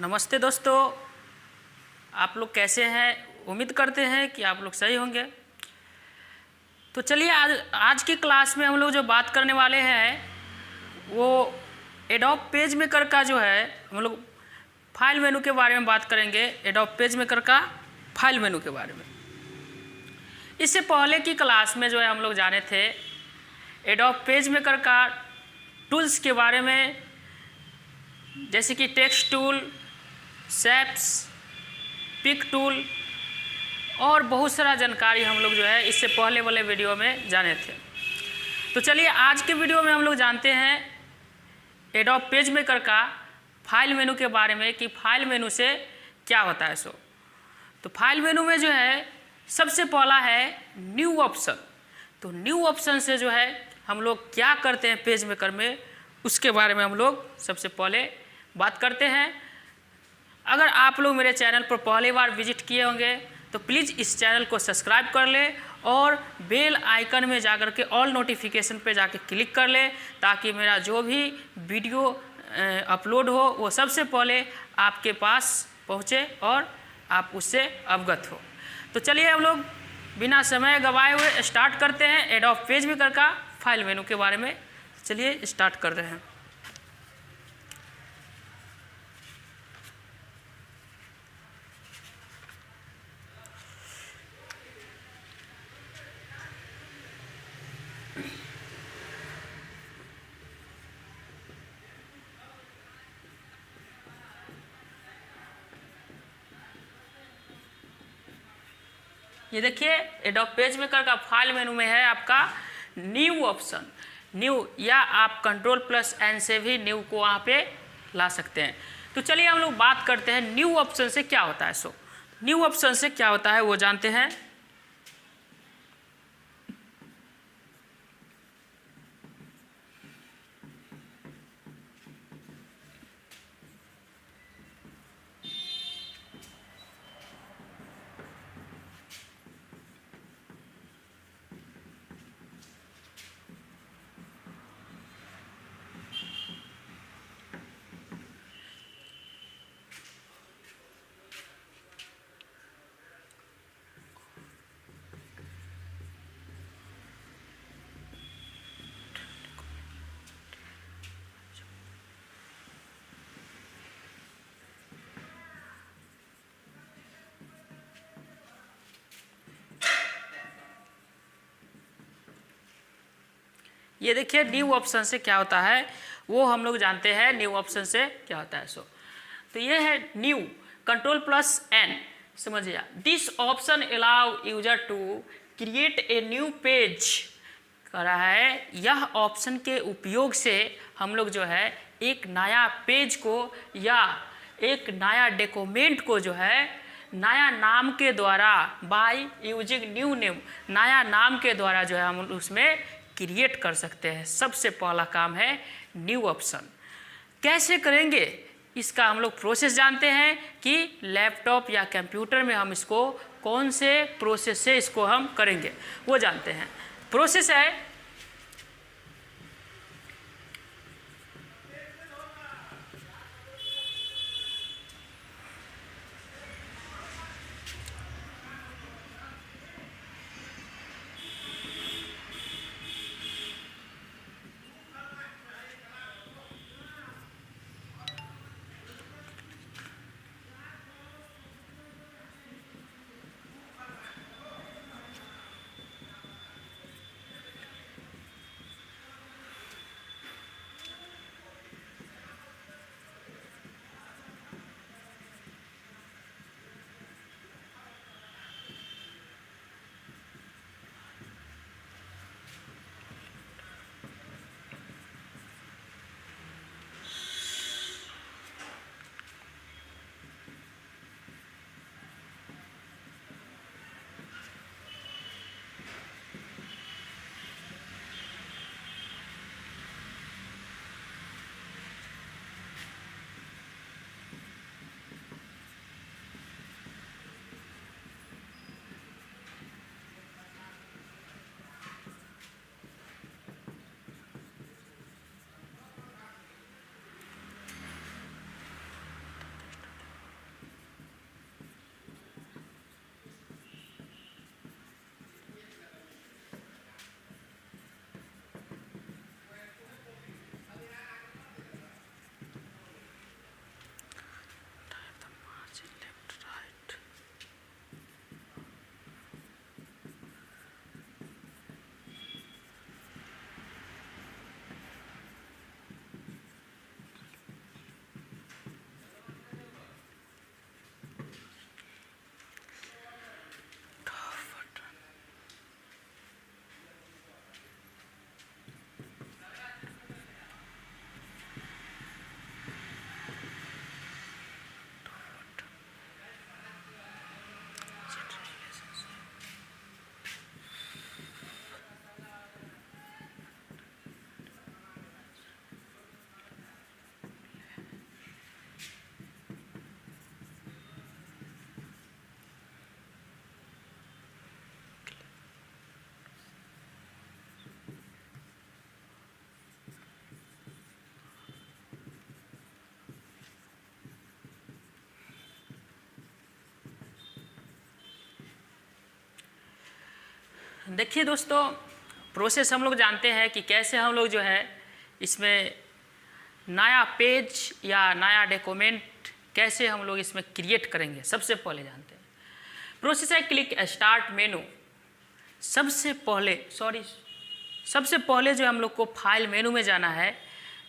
नमस्ते दोस्तों, आप लोग कैसे हैं। उम्मीद करते हैं कि आप लोग सही होंगे। तो चलिए आज की क्लास में हम लोग जो बात करने वाले हैं वो एडोब पेज मेकर का जो है हम लोग फाइल मेनू के बारे में बात करेंगे। एडोब पेज मेकर का फाइल मेनू के बारे में। इससे पहले की क्लास में जो है हम लोग जाने थे एडोब पेज मेकर का टूल्स के बारे में, जैसे कि text tool, shapes, pick tool और बहुत सारा जानकारी हम लोग जो है इससे पहले वाले वीडियो में जाने थे। तो चलिए आज के वीडियो में हम लोग जानते हैं एडोब पेज मेकर का फाइल मेनू के बारे में कि फाइल मेनू से क्या होता है। तो फाइल मेनू में जो है सबसे पहला है न्यू ऑप्शन। तो न्यू ऑप्शन से जो है हम लोग क्या करते हैं पेज मेकर में, उसके बारे में हम लोग सबसे पहले बात करते हैं। अगर आप लोग मेरे चैनल पर पहली बार विजिट किए होंगे तो प्लीज़ इस चैनल को सब्सक्राइब कर लें और बेल आइकन में जाकर के ऑल नोटिफिकेशन पे जाके क्लिक कर लें, ताकि मेरा जो भी वीडियो अपलोड हो वो सबसे पहले आपके पास पहुँचे और आप उससे अवगत हो। तो चलिए हम लोग बिना समय गवाए हुए स्टार्ट करते हैं एडोब पेज मेकर का फाइल मेनू के बारे में। चलिए स्टार्ट कर रहे हैं। ये देखिए एडोब पेज मेकर का फाइल मेनू में है आपका न्यू ऑप्शन। न्यू या आप Ctrl+N से भी न्यू को वहाँ पे ला सकते हैं। तो चलिए हम लोग बात करते हैं न्यू ऑप्शन से क्या होता है। न्यू ऑप्शन से क्या होता है वो जानते हैं। ये देखिए न्यू ऑप्शन से क्या होता है वो हम लोग जानते हैं। न्यू ऑप्शन से क्या होता है। तो ये है न्यू, Ctrl+N, समझिए। This option allow user to create a new page कर रहा है। यह ऑप्शन के उपयोग से हम लोग जो है एक नया पेज को या एक नया डॉक्यूमेंट को जो है नया नाम के द्वारा बाय यूजिंग न्यू नेम, नया नाम के द्वारा जो है हम उसमें क्रिएट कर सकते हैं। सबसे पहला काम है न्यू ऑप्शन। कैसे करेंगे इसका हम लोग प्रोसेस जानते हैं कि लैपटॉप या कंप्यूटर में हम इसको कौन से प्रोसेस से इसको हम करेंगे वो जानते हैं। प्रोसेस है देखिए दोस्तों, प्रोसेस हम लोग जानते हैं कि कैसे हम लोग जो है इसमें नया पेज या नया डॉक्यूमेंट कैसे हम लोग इसमें क्रिएट करेंगे। सबसे पहले जानते हैं प्रोसेस है क्लिक स्टार्ट मेनू। सबसे पहले जो हम लोग को फाइल मेनू में जाना है,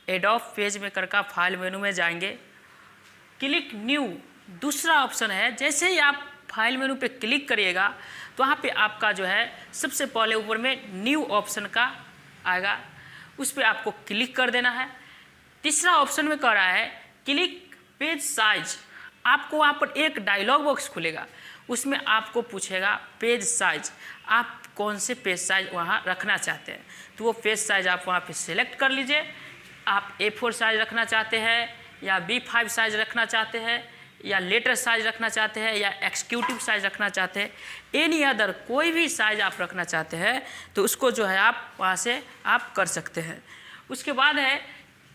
एडोब पेज मेकर का फाइल मेनू में जाएंगे, क्लिक न्यू दूसरा ऑप्शन है। जैसे ही आप फाइल मेनू पे क्लिक करिएगा तो वहाँ पे आपका जो है सबसे पहले ऊपर में न्यू ऑप्शन का आएगा, उस पर आपको क्लिक कर देना है। तीसरा ऑप्शन में कह रहा है क्लिक पेज साइज। आपको वहाँ पर एक डायलॉग बॉक्स खुलेगा, उसमें आपको पूछेगा पेज साइज, आप कौन से पेज साइज वहाँ रखना चाहते हैं। तो वो पेज साइज आप वहाँ पे सिलेक्ट कर लीजिए। आप A4 साइज रखना चाहते हैं या B5 साइज रखना चाहते हैं या लेटर साइज रखना चाहते हैं या एक्सिक्यूटिव साइज रखना चाहते हैं, एनी अदर कोई भी साइज आप रखना चाहते हैं तो उसको जो है आप वहाँ से आप कर सकते हैं। उसके बाद है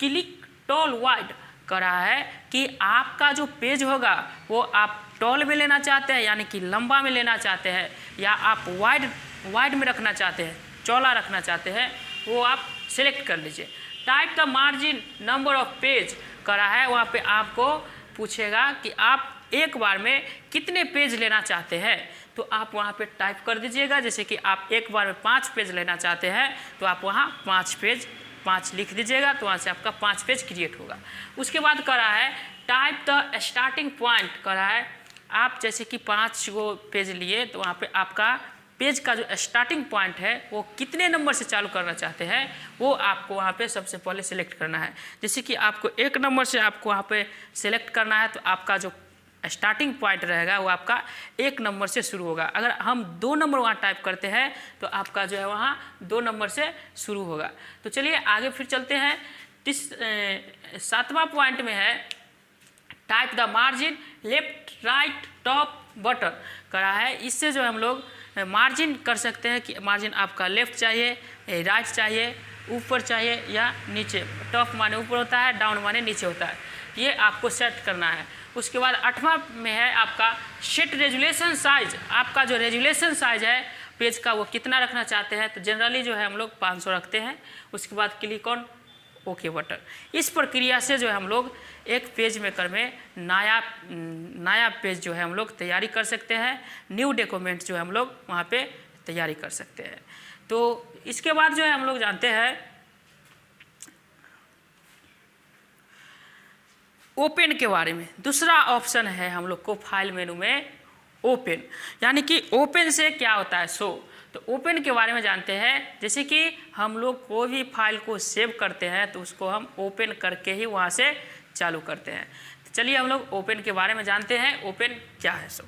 क्लिक टॉल वाइड। कर रहा है कि आपका जो पेज होगा वो आप टॉल में लेना चाहते हैं यानी कि लंबा में लेना चाहते हैं, या आप वाइड में रखना चाहते हैं, चौड़ा रखना चाहते हैं, वो आप सिलेक्ट कर लीजिए। Type the margin number of page करा है, वहाँ पे आपको पूछेगा कि आप एक बार में कितने पेज लेना चाहते हैं, तो आप वहाँ पे टाइप कर दीजिएगा। जैसे कि आप एक बार में 5 पेज लेना चाहते हैं तो आप वहाँ 5 लिख दीजिएगा, तो वहाँ से आपका 5 पेज क्रिएट होगा। उसके बाद कह रहा है टाइप द स्टार्टिंग पॉइंट। कह रहा है आप जैसे कि 5 गो पेज लिए तो वहाँ पे आपका पेज का जो स्टार्टिंग पॉइंट है वो कितने नंबर से चालू करना चाहते हैं वो आपको वहाँ पे सबसे पहले सिलेक्ट करना है। जैसे कि आपको 1 नंबर से आपको वहाँ पे सिलेक्ट करना है तो आपका जो स्टार्टिंग पॉइंट रहेगा वो आपका 1 नंबर से शुरू होगा। अगर हम 2 नंबर वहाँ टाइप करते हैं तो आपका जो है वहाँ 2 नंबर से शुरू होगा। तो चलिए आगे फिर चलते हैं। 7वां पॉइंट में है type the margin left right top button. करा है इससे जो हम लोग मार्जिन कर सकते हैं कि मार्जिन आपका लेफ्ट चाहिए, राइट चाहिए, ऊपर चाहिए या नीचे। टॉप माने ऊपर होता है, डाउन माने नीचे होता है, ये आपको सेट करना है। उसके बाद 8वां में है आपका सेट रेजुलेशन साइज। आपका जो रेजुलेशन साइज है पेज का वो कितना रखना चाहते हैं, तो जनरली जो है हम लोग 500 रखते हैं। उसके बाद क्लिक ऑन ओके बटन। इस प्रक्रिया से जो है हम लोग एक पेज मेकर में नया पेज जो है हम लोग तैयारी कर सकते हैं, न्यू डॉक्यूमेंट जो है हम लोग वहाँ पे तैयारी कर सकते हैं। तो इसके बाद जो है हम लोग जानते हैं ओपन के बारे में। दूसरा ऑप्शन है हम लोग को फाइल मेनू में ओपन, यानी कि ओपन से क्या होता है शो। तो ओपन के बारे में जानते हैं। जैसे कि हम लोग कोई भी फाइल को सेव करते हैं तो उसको हम ओपन करके ही वहाँ से चालू करते हैं। तो चलिए हम लोग ओपन के बारे में जानते हैं, ओपन क्या है सो।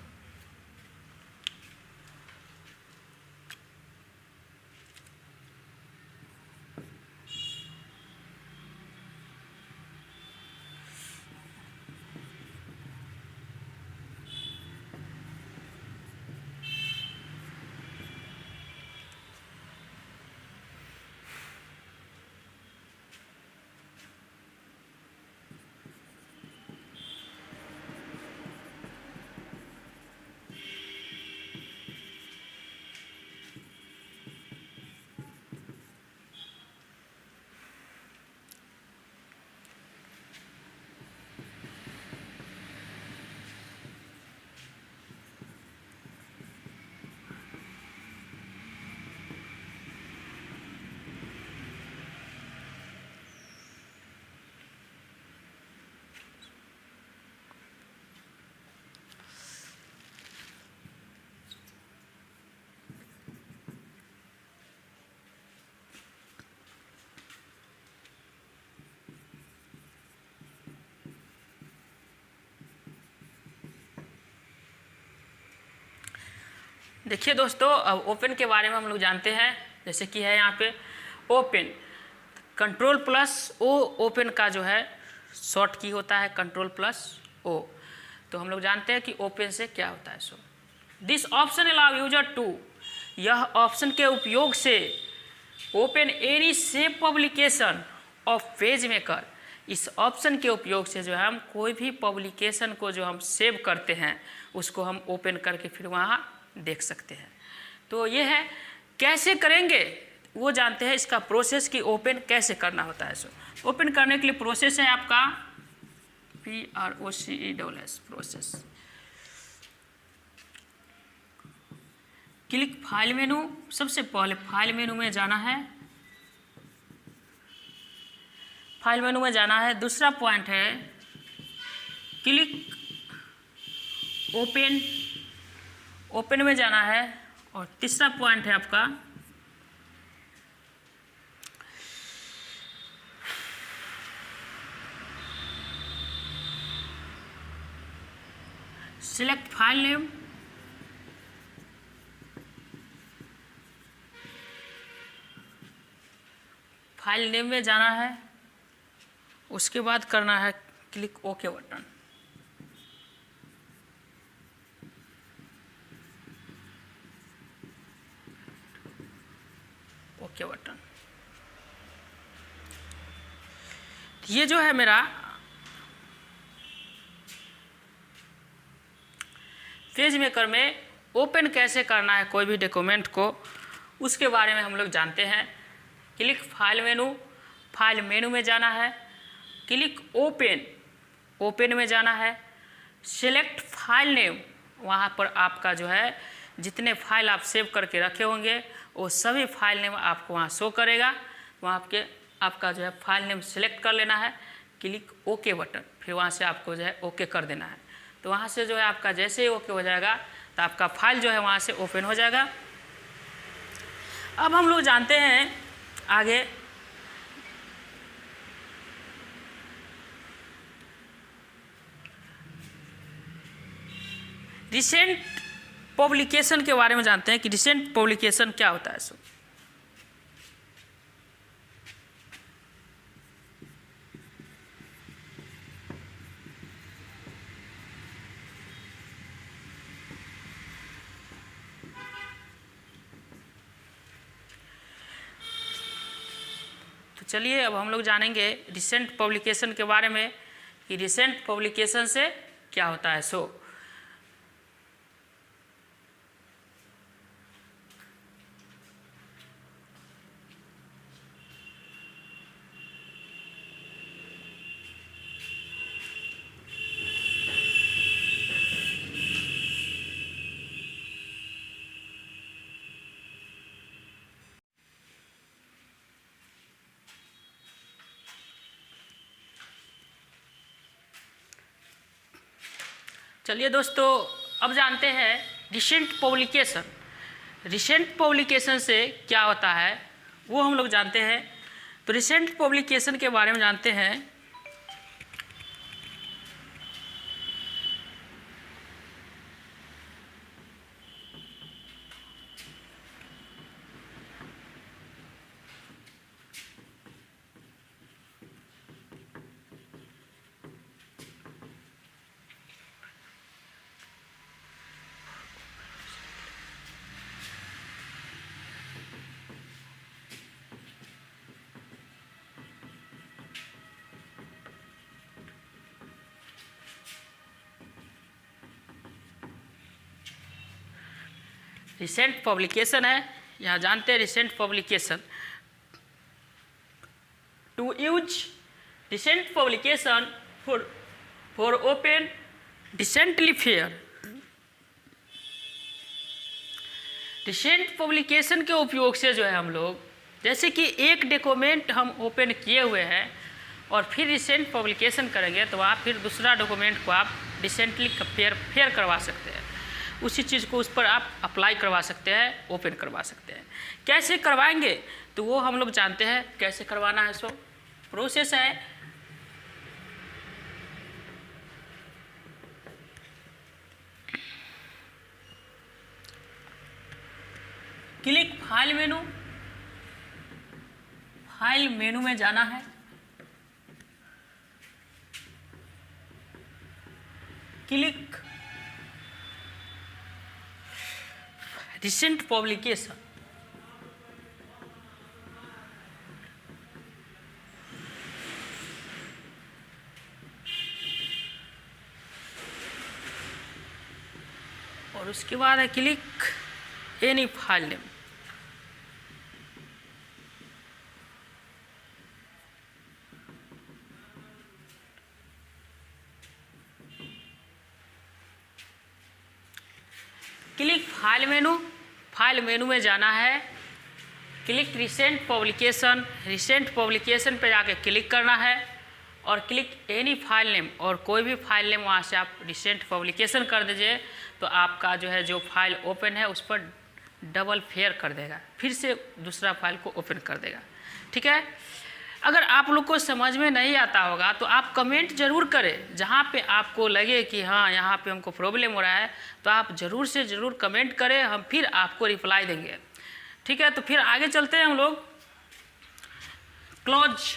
देखिए दोस्तों, अब ओपन के बारे में हम लोग जानते हैं। जैसे कि है यहाँ पे ओपन, Ctrl+O ओपन का जो है शॉर्ट की होता है, Ctrl+O। तो हम लोग जानते हैं कि ओपन से क्या होता है so. This option allow user to, यह ऑप्शन के उपयोग से open any save publication of page maker. इस ऑप्शन के उपयोग से जो है हम कोई भी पब्लिकेशन को जो हम सेव करते हैं उसको हम ओपन करके फिर वहाँ देख सकते हैं। तो ये है कैसे करेंगे वो जानते हैं, इसका प्रोसेस कि ओपन कैसे करना होता है। सो ओपन करने के लिए प्रोसेस है आपका PROCESS प्रोसेस। क्लिक फाइल मेनू, सबसे पहले फाइल मेनू में जाना है, फाइल मेनू में जाना है। दूसरा पॉइंट है क्लिक ओपन, ओपन में जाना है। और तीसरा पॉइंट है आपका select file name, file name में जाना है। उसके बाद करना है click okay button. Okay button. ये जो है मेरा पेज मेकर में ओपन कैसे करना है कोई भी डॉक्यूमेंट को, उसके बारे में हम लोग जानते हैं। Click file menu, file menu में जाना है। क्लिक ओपन, ओपन में जाना है। सिलेक्ट फाइल नेम, वहाँ पर आपका जो है जितने फाइल आप सेव करके रखे होंगे वो सभी फाइल नेम आपको वहाँ शो करेगा। वहाँ आपका जो है फाइल नेम सेलेक्ट कर लेना है। क्लिक ओके बटन, फिर वहाँ से आपको जो है ओके कर देना है। तो वहाँ से जो है आपका जैसे ही ओके हो जाएगा तो आपका फाइल जो है वहाँ से ओपन हो जाएगा। अब हम लोग जानते हैं आगे रिसेंट पब्लिकेशन के बारे में जानते हैं कि रिसेंट पब्लिकेशन क्या होता है। सो चलिए अब हम लोग जानेंगे रिसेंट पब्लिकेशन के बारे में कि रिसेंट पब्लिकेशन से क्या होता है। सो चलिए दोस्तों अब जानते हैं रिसेंट पब्लिकेशन। रिसेंट पब्लिकेशन से क्या होता है वो हम लोग जानते हैं। तो रिसेंट पब्लिकेशन के बारे में जानते हैं। रिसेंट पब्लिकेशन है, यहाँ जानते हैं recent publication. To use recent publication for open recently fair. Recent publication के उपयोग से जो है हम लोग जैसे कि एक डॉक्यूमेंट हम ओपन किए हुए हैं और फिर रिसेंट पब्लिकेशन करेंगे तो आप फिर दूसरा डॉक्यूमेंट को आप रिसेंटली फेयर करवा सकते हैं। उसी चीज़ को उस पर आप अप्लाई करवा सकते हैं, ओपन करवा सकते हैं। कैसे करवाएंगे तो वो हम लोग जानते हैं कैसे करवाना है। सो प्रोसेस है click file menu, file menu में जाना है। क्लिक रिसेंट पब्लिकेशन, और उसके बाद है click any file name. Click file menu में जाना है, क्लिक रिसेंट पब्लिकेशन पे जाके क्लिक करना है और क्लिक एनी फाइल नेम, और कोई भी फाइल नेम वहाँ से आप रिसेंट पब्लिकेशन कर दीजिए तो आपका जो है जो फाइल ओपन है उस पर डबल फेयर कर देगा, फिर से दूसरा फाइल को ओपन कर देगा। ठीक है, अगर आप लोग को समझ में नहीं आता होगा तो आप कमेंट जरूर करें, जहाँ पे आपको लगे कि हाँ यहाँ पे हमको प्रॉब्लम हो रहा है तो आप ज़रूर से ज़रूर कमेंट करें, हम फिर आपको रिप्लाई देंगे। ठीक है, तो फिर आगे चलते हैं हम लोग। क्लोज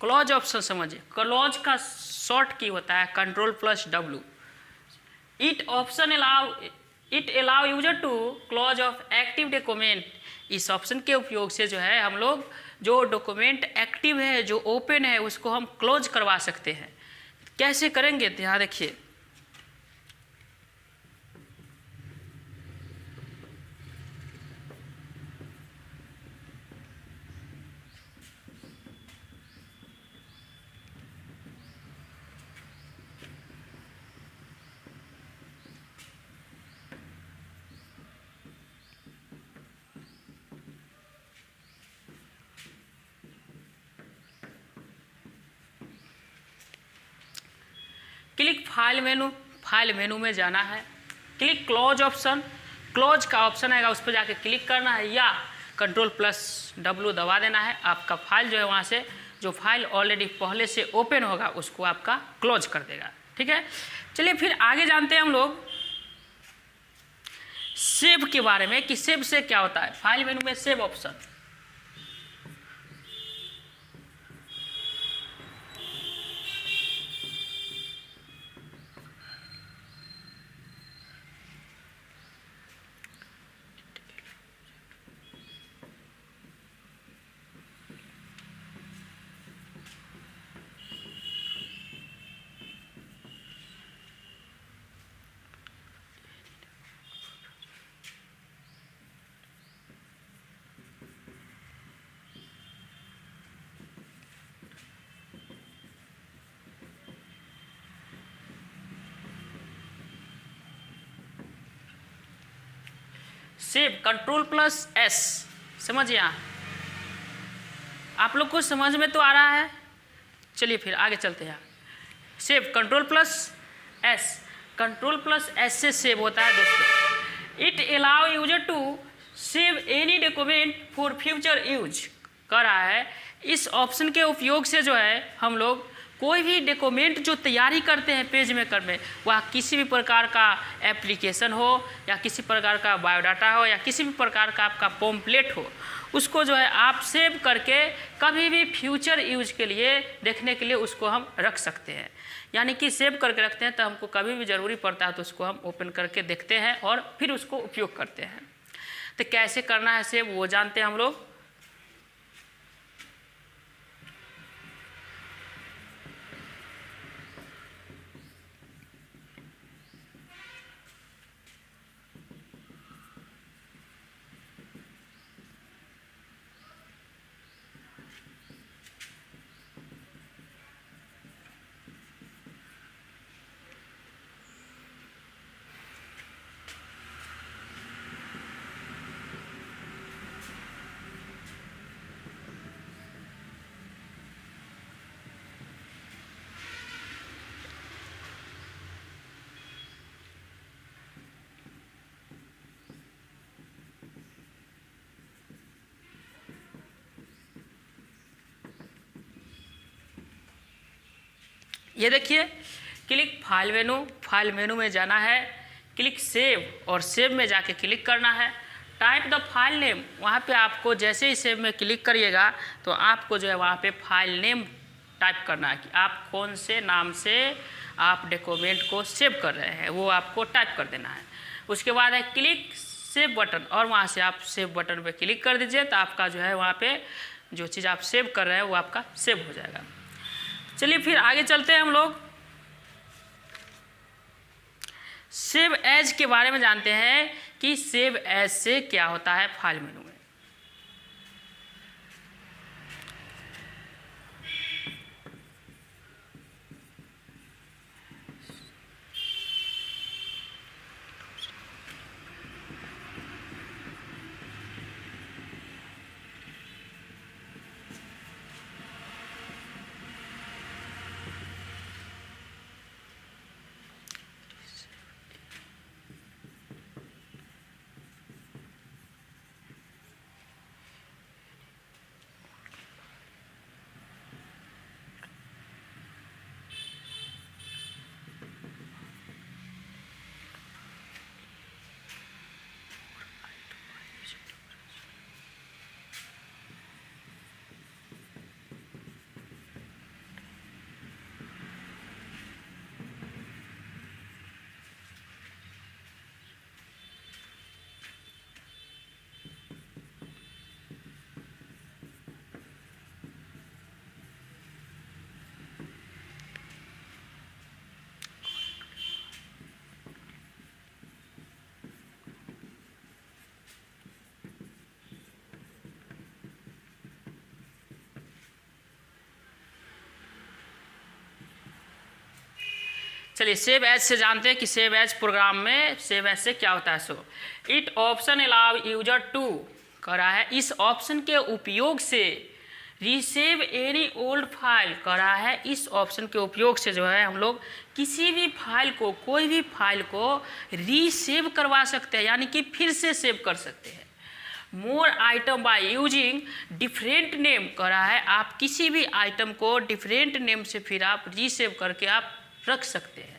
क्लोज ऑप्शन समझिए, क्लोज का शॉर्ट की होता है Ctrl+W। It allow user to close of active document. इस ऑप्शन के उपयोग से जो है हम लोग जो डॉक्यूमेंट एक्टिव है, जो ओपन है, उसको हम क्लोज करवा सकते हैं। कैसे करेंगे तो यहाँ देखिए, क्लिक फाइल मेनू में जाना है, क्लिक क्लोज ऑप्शन, क्लोज का ऑप्शन आएगा उस पर जाके क्लिक करना है या Ctrl+W दबा देना है। आपका फाइल जो है वहाँ से जो फाइल ऑलरेडी पहले से ओपन होगा उसको आपका क्लोज कर देगा। ठीक है, चलिए फिर आगे जानते हैं हम लोग सेव के बारे में कि सेव से क्या होता है। फाइल मेनू में सेव ऑप्शन, सेव Ctrl+S। समझिए, आप लोग को समझ में तो आ रहा है। चलिए फिर आगे चलते हैं। सेव Ctrl+S से सेव होता है दोस्तों। It allow user to save any document for future use कर रहा है। इस ऑप्शन के उपयोग से जो है हम लोग कोई भी डॉक्यूमेंट जो तैयारी करते हैं पेज मेकर में, वह किसी भी प्रकार का एप्लीकेशन हो या किसी प्रकार का बायोडाटा हो या किसी भी प्रकार का आपका पॉम्पलेट हो, उसको जो है आप सेव करके कभी भी फ्यूचर यूज के लिए देखने के लिए उसको हम रख सकते हैं। यानी कि सेव करके रखते हैं तो हमको कभी भी ज़रूरी पड़ता है तो उसको हम ओपन करके देखते हैं और फिर उसको उपयोग करते हैं। तो कैसे करना है सेव वो जानते हैं हम लोग। ये देखिए, क्लिक फाइल मेनू में जाना है, क्लिक सेव और सेव में जाके क्लिक करना है। टाइप द फाइल नेम, वहाँ पे आपको जैसे ही सेव में क्लिक करिएगा तो आपको जो है वहाँ पे फाइल नेम टाइप करना है कि आप कौन से नाम से आप डॉक्यूमेंट को सेव कर रहे हैं, वो आपको टाइप कर देना है। उसके बाद है क्लिक सेव बटन, और वहाँ से आप सेव बटन पे क्लिक कर दीजिए तो आपका जो है वहाँ पे जो चीज़ आप सेव कर रहे हैं वो आपका सेव हो जाएगा। चलिए फिर आगे चलते हैं, हम लोग सेव एज के बारे में जानते हैं कि सेव एज से क्या होता है फाइल मेनू में। चलिए सेव एज से जानते हैं कि सेव एज प्रोग्राम में सेव एज से क्या होता है। So it option allow user to कह रहा है, इस ऑप्शन के उपयोग से रिसेव एनी ओल्ड फाइल कह रहा है, इस ऑप्शन के उपयोग से जो है हम लोग किसी भी फाइल को, कोई भी फाइल को रीसेव करवा सकते हैं, यानी कि फिर से सेव कर सकते हैं। More item by using different name कह रहा है, आप किसी भी आइटम को डिफरेंट नेम से फिर आप रीसेव करके आप रख सकते हैं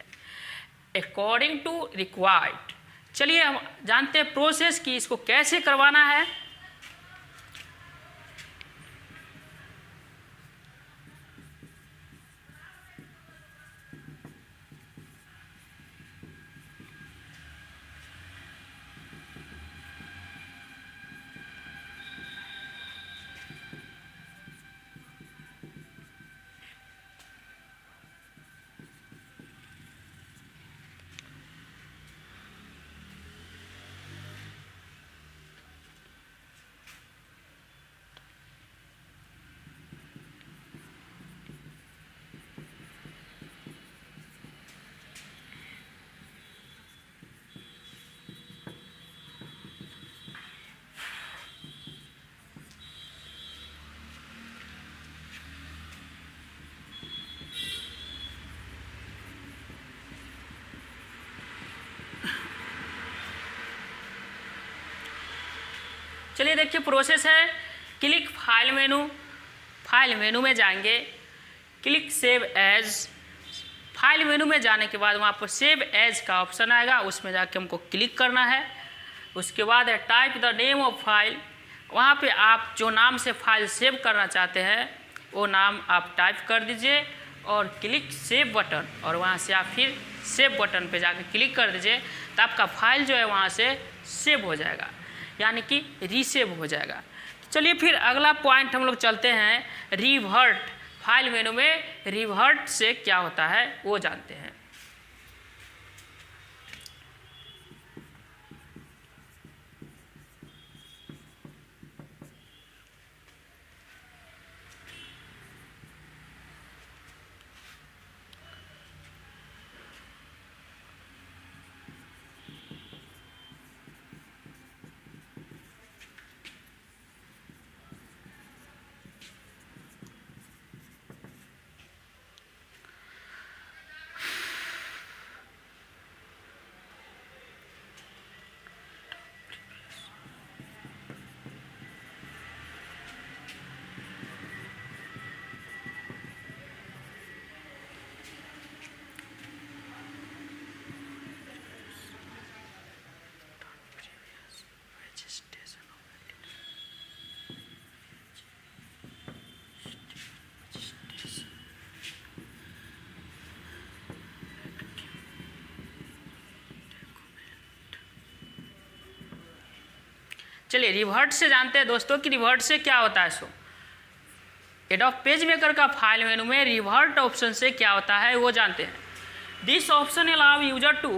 अकॉर्डिंग टू रिक्वायर्ड। चलिए हम जानते हैं प्रोसेस की इसको कैसे करवाना है। चलिए देखिए प्रोसेस है, click file menu, file menu में जाएंगे, click save as, file menu में जाने के बाद वहाँ पर सेव एज का ऑप्शन आएगा, उसमें जाके हमको क्लिक करना है। उसके बाद है type the name of file, वहाँ पे आप जो नाम से फाइल सेव करना चाहते हैं वो नाम आप टाइप कर दीजिए और क्लिक सेव बटन, और वहाँ से आप फिर सेव बटन पे जाके क्लिक कर दीजिए तो आपका फाइल जो है वहाँ से सेव हो जाएगा, यानी कि रीसेव हो जाएगा। चलिए फिर अगला पॉइंट हम लोग चलते हैं, रिवर्ट। फाइल मेनू में रिवर्ट से क्या होता है वो जानते हैं। चलिए रिवर्ट से जानते हैं दोस्तों कि रिवर्ट से क्या होता है। सो एडोब पेज मेकर का फाइल मेनू में रिवर्ट ऑप्शन से क्या होता है वो जानते हैं। This option allow user to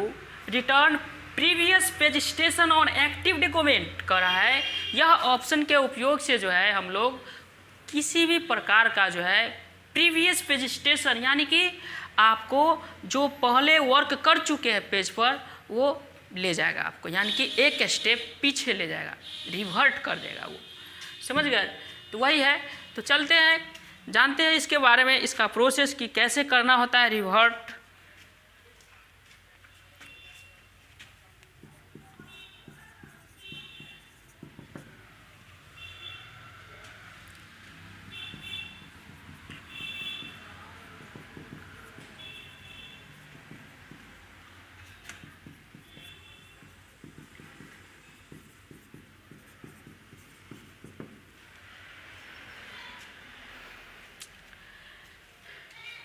return previous page station on active document कर रहा है। यह ऑप्शन के उपयोग से जो है हम लोग किसी भी प्रकार का जो है प्रीवियस पेज स्टेशन यानी कि आपको जो पहले वर्क कर चुके हैं पेज पर वो ले जाएगा आपको, यानी कि एक स्टेप पीछे ले जाएगा, रिवर्ट कर देगा वो। समझ गए? तो वही है। तो चलते हैं जानते हैं इसके बारे में, इसका प्रोसेस कि कैसे करना होता है रिवर्ट।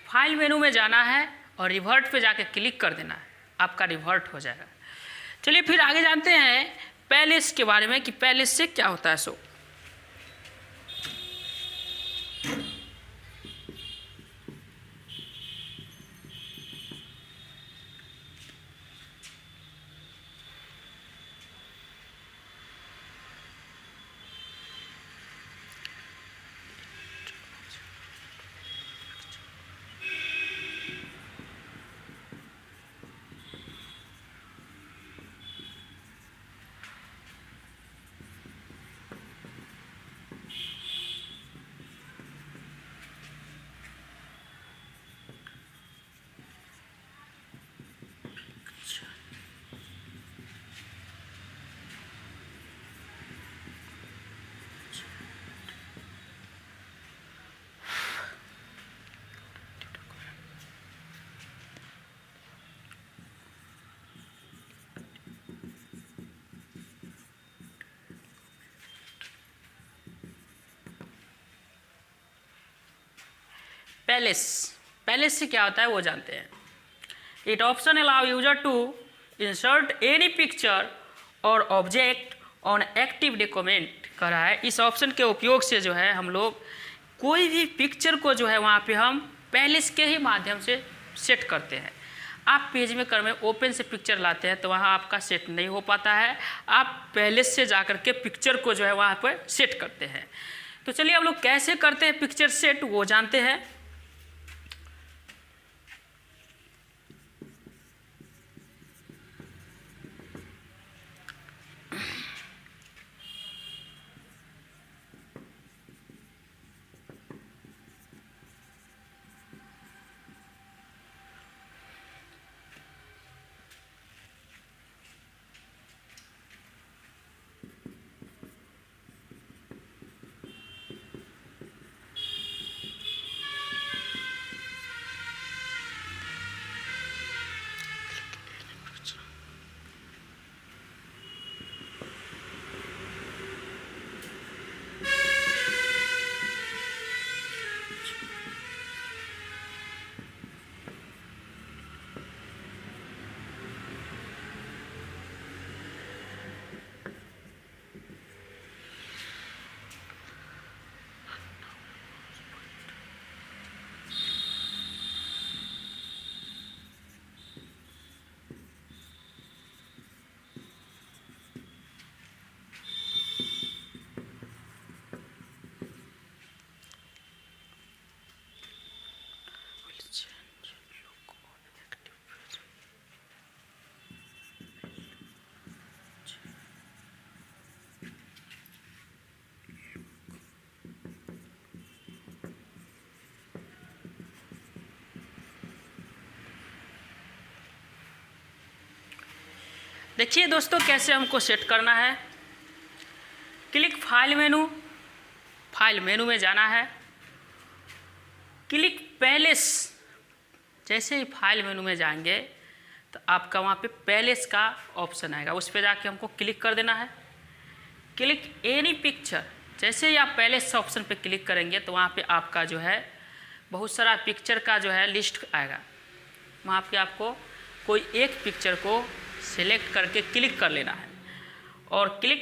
फाइल मेनू में जाना है और रिवर्ट पे जाके क्लिक कर देना है, आपका रिवर्ट हो जाएगा। चलिए फिर आगे जानते हैं पैलेस के बारे में कि पैलेस से क्या होता है। सो पैलेस से क्या होता है वो जानते हैं। It option allow user to insert any picture और ऑब्जेक्ट ऑन एक्टिव डॉक्यूमेंट कर रहा है। इस ऑप्शन के उपयोग से जो है हम लोग कोई भी पिक्चर को जो है वहाँ पे हम पैलेस के ही माध्यम से सेट करते हैं। आप पेज मेकर में ओपन से पिक्चर लाते हैं तो वहाँ आपका सेट नहीं हो पाता है, आप पैलेस से जाकर के पिक्चर को जो है वहाँ पर सेट करते हैं। तो चलिए हम लोग कैसे करते हैं पिक्चर सेट वो जानते हैं। देखिए दोस्तों कैसे हमको सेट करना है। क्लिक फाइल मेनू में जाना है, क्लिक पैलेस। जैसे ही फाइल मेनू में जाएंगे तो आपका वहाँ पे पैलेस का ऑप्शन आएगा, उस पर जाके हमको क्लिक कर देना है। क्लिक एनी पिक्चर, जैसे ही आप पैलेस ऑप्शन पे क्लिक करेंगे तो वहाँ पे आपका जो है बहुत सारा पिक्चर का जो है लिस्ट आएगा। वहाँ पे आपको कोई एक पिक्चर को सिलेक्ट करके क्लिक कर लेना है और क्लिक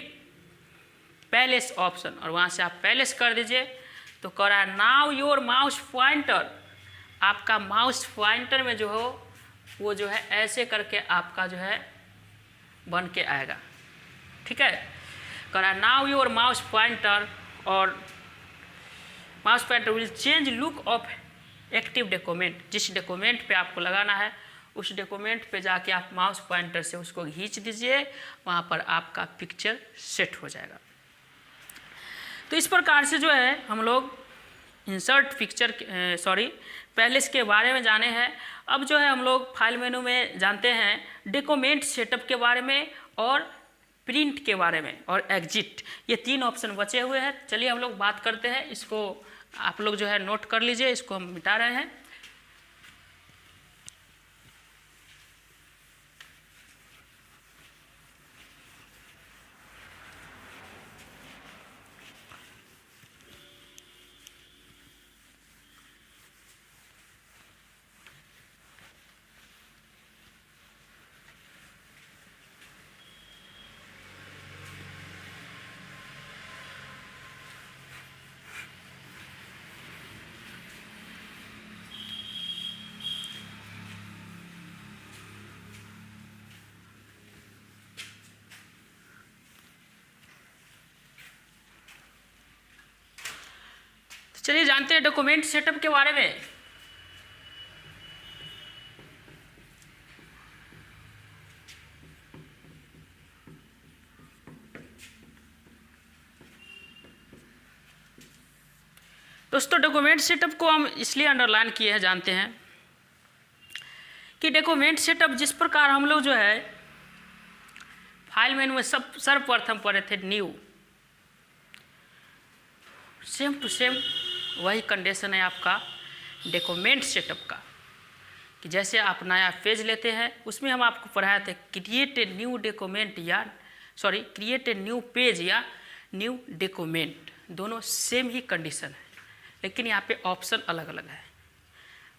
पैलेस ऑप्शन, और वहाँ से आप पैलेस कर दीजिए। तो कह रहा है नाउ योर माउस पॉइंटर, आपका माउस पॉइंटर में जो हो वो जो है ऐसे करके आपका जो है बन के आएगा। ठीक है, कह रहा है नाउ योर माउस पॉइंटर और mouse pointer will change look of active document. जिस डॉक्यूमेंट पे आपको लगाना है उस डॉक्यूमेंट पे जाके आप माउस पॉइंटर से उसको खींच दीजिए, वहाँ पर आपका पिक्चर सेट हो जाएगा। तो इस प्रकार से जो है हम लोग इंसर्ट पिक्चर पैलेस के बारे में जाने हैं। अब जो है हम लोग फाइल मेनू में जानते हैं डॉक्यूमेंट सेटअप के बारे में और प्रिंट के बारे में और एग्जिट, ये 3 ऑप्शन बचे हुए हैं। चलिए हम लोग बात करते हैं, इसको आप लोग जो है नोट कर लीजिए, इसको हम मिटा रहे हैं। चलिए जानते हैं डॉक्यूमेंट सेटअप के बारे में। दोस्तों डॉक्यूमेंट सेटअप को हम इसलिए अंडरलाइन किए हैं, जानते हैं कि डॉक्यूमेंट सेटअप जिस प्रकार हम लोग जो है फाइल मेनू में सर्वप्रथम पढ़े थे न्यू, सेम टू सेम वही कंडीशन है आपका डॉक्यूमेंट सेटअप का, कि जैसे आप नया पेज लेते हैं उसमें हम आपको पढ़ाए थे क्रिएट ए न्यू डॉक्यूमेंट या क्रिएट ए न्यू पेज या न्यू डॉक्यूमेंट, दोनों सेम ही कंडीशन है, लेकिन यहाँ पे ऑप्शन अलग अलग है,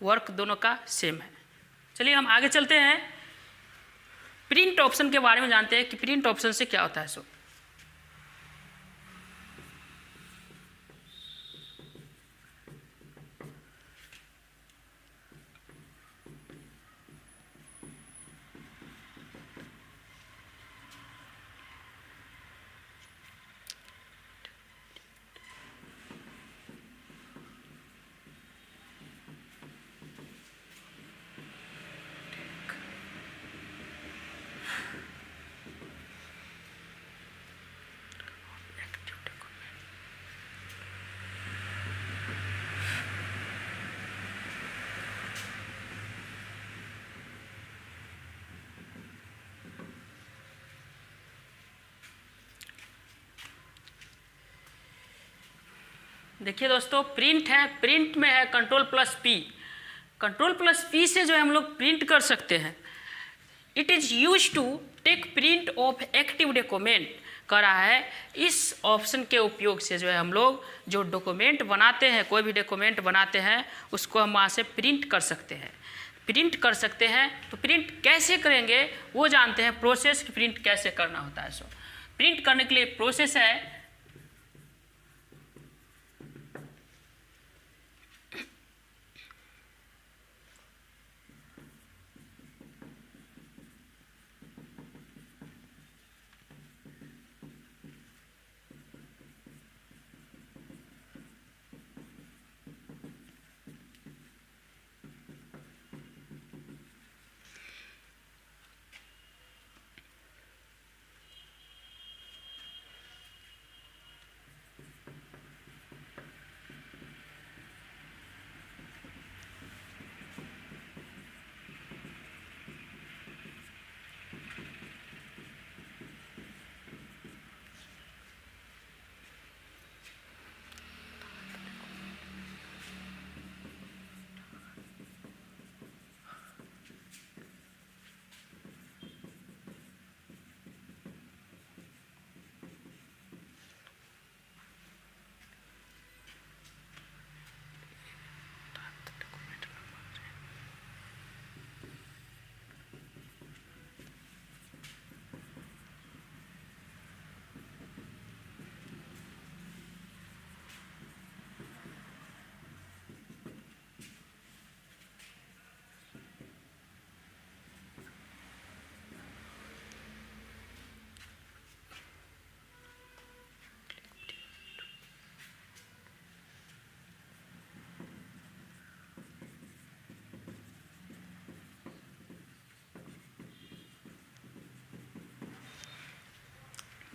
वर्क दोनों का सेम है। चलिए हम आगे चलते हैं, प्रिंट ऑप्शन के बारे में जानते हैं कि प्रिंट ऑप्शन से क्या होता है। सो देखिए दोस्तों प्रिंट है, प्रिंट में है Ctrl+P, Ctrl+P से जो है हम लोग प्रिंट कर सकते हैं। It is use to take print of active document, कह रहा है इस ऑप्शन के उपयोग से जो है हम लोग जो डॉक्यूमेंट बनाते हैं, कोई भी डॉक्यूमेंट बनाते हैं उसको हम वहाँ से प्रिंट कर सकते हैं। प्रिंट कर सकते हैं तो प्रिंट कैसे करेंगे वो जानते हैं, प्रोसेस की प्रिंट कैसे करना होता है। सो प्रिंट करने के लिए प्रोसेस है,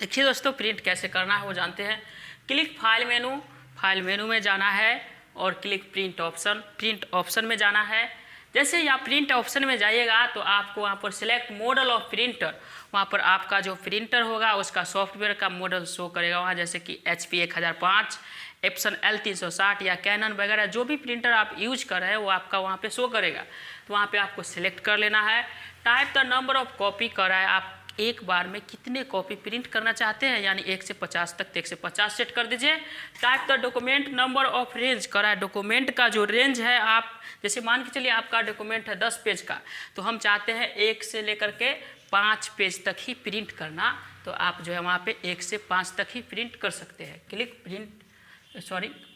देखिए दोस्तों, प्रिंट कैसे करना है वो जानते हैं। क्लिक फाइल मेनू में जाना है और क्लिक प्रिंट ऑप्शन में जाना है। जैसे यहाँ प्रिंट ऑप्शन में जाइएगा तो आपको वहाँ पर सिलेक्ट मॉडल ऑफ प्रिंटर, वहाँ पर आपका जो प्रिंटर होगा उसका सॉफ्टवेयर का मॉडल शो करेगा वहाँ, जैसे कि HP 1005, एप्सन L360 या कैनन वगैरह जो भी प्रिंटर आप यूज कर रहे हैं वो आपका वहाँ पे शो करेगा। तो वहाँ पे आपको सिलेक्ट कर लेना है। Type the number of copy कर रहा है, आप एक बार में कितने कॉपी प्रिंट करना चाहते हैं, यानी 1 से 50 तक, तो 1 से 50 सेट कर दीजिए। Type the document number of range कर रहा है, डॉक्यूमेंट का जो रेंज है, आप जैसे मान के चलिए आपका डॉक्यूमेंट है 10 पेज का, तो हम चाहते हैं 1 से लेकर के 5 पेज तक ही प्रिंट करना, तो आप जो है वहाँ पे 1 से 5 तक ही प्रिंट कर सकते हैं। क्लिक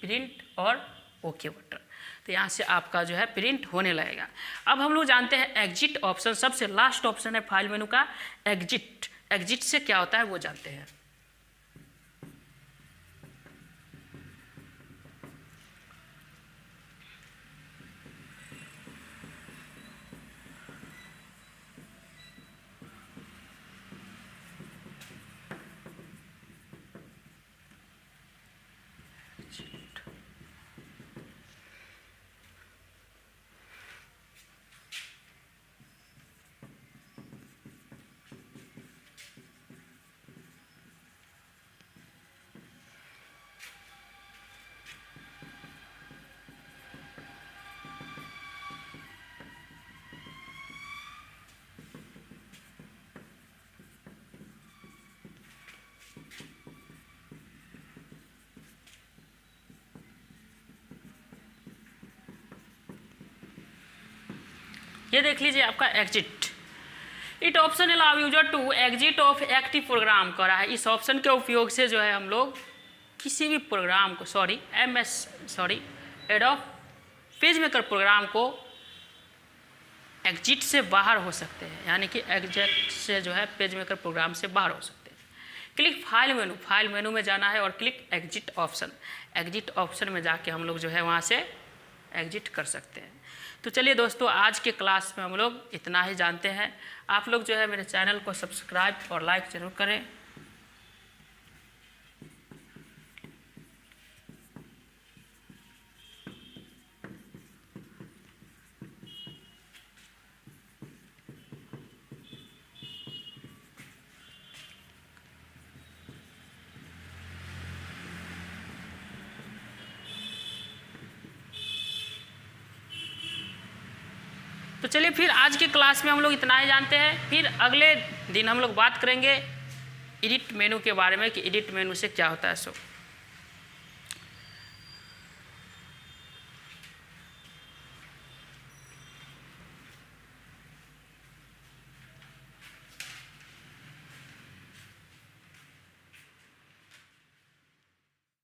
प्रिंट और ओके बटन, तो यहाँ से आपका जो है प्रिंट होने लगेगा। अब हम लोग जानते हैं एग्जिट ऑप्शन, सबसे लास्ट ऑप्शन है फाइल मेनू का एग्जिट। एग्जिट से क्या होता है वो जानते हैं। ये देख लीजिए आपका exit. It option allow user to exit of active program कर रहा है। इस ऑप्शन के उपयोग से जो है हम लोग किसी भी प्रोग्राम को एडोब पेजमेकर प्रोग्राम को एग्जिट से बाहर हो सकते हैं, यानी कि एग्जिट से जो है पेजमेकर प्रोग्राम से बाहर हो सकते हैं। क्लिक फाइल मेनू में जाना है और क्लिक एग्जिट ऑप्शन में जाके हम लोग जो है वहाँ से एग्जिट कर सकते हैं। तो चलिए दोस्तों, आज के क्लास में हम लोग इतना ही जानते हैं। आप लोग जो है मेरे चैनल को सब्सक्राइब और लाइक ज़रूर करें। तो चलिए फिर आज के क्लास में हम लोग इतना ही जानते हैं। फिर अगले दिन हम लोग बात करेंगे एडिट मेनू के बारे में कि एडिट मेनू से क्या होता है। सो